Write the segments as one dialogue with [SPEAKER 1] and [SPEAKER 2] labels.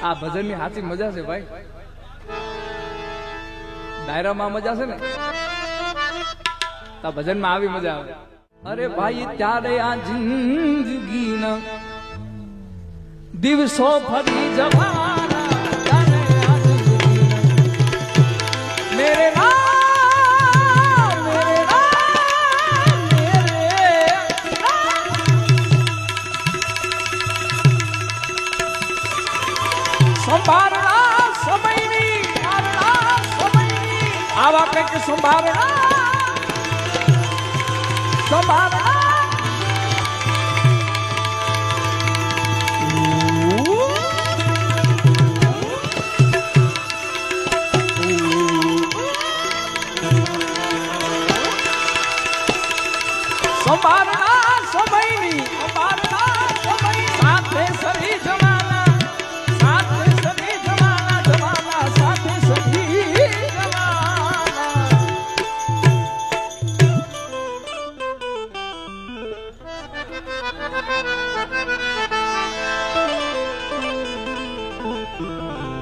[SPEAKER 1] આ ભજન ની સાચી મજા છે ભાઈ. ડાયરામાં મજા છે ને, આ ભજન માં આવી મજા આવે. અરે ભાઈ ત્યારે આ જિંદગીના દિવસો ફરી જવાના, ત્યારે આ જિંદગીના મેરે રામ, મેરે રામ, મેરે સંભાળના સમયની, આવા કંઈક સંભાળના સંભાળના. સંભાળના સમયની, સંભાળના સમય સાથે સરી જવાના, સાથે સરી જવાના, જવાના સાથે સરી જવાના.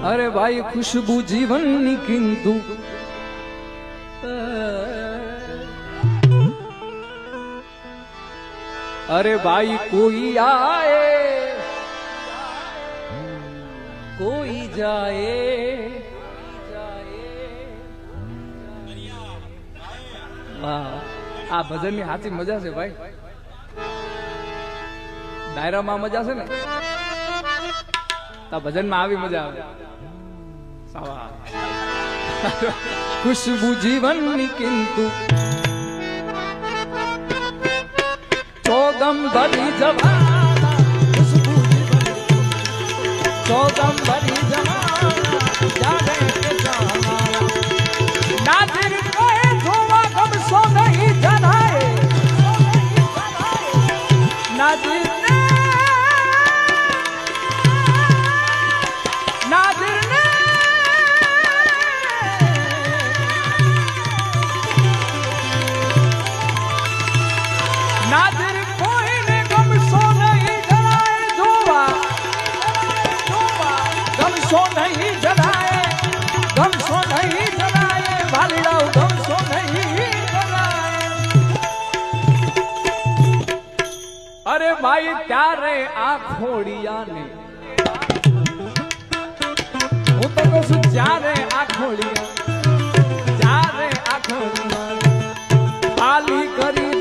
[SPEAKER 1] अरे भाई खुशबू जीवन की किंतु अरे भाई कोई आए कोई जाए, આ ભજન ની સાચી મજા છે ભાઈ. ડાયરામાં મજા છે ને, આ ભજન માં આવી મજા આવે. खुशबू जीवन किंतु चौदम भरी जवाना, खुशबू जीवन चौदम भरी जवाना, जाने के जाना नादिर कहे धोवा गम सो नहीं जनाए, नादिर ने नादिर ने नादिर कोई ने गम सो नहीं जलाए, जोवा गम सो नहीं जलाए, गम सो नहीं जलाए, भालीड़ाओ गम सो नहीं जलाए. अरे भाई त्यारे आ खोड़िया ने હું તો કહું છું જ્યારે આ ખોળિયા, જ્યારે આ ખોળિયા ખાલી કરી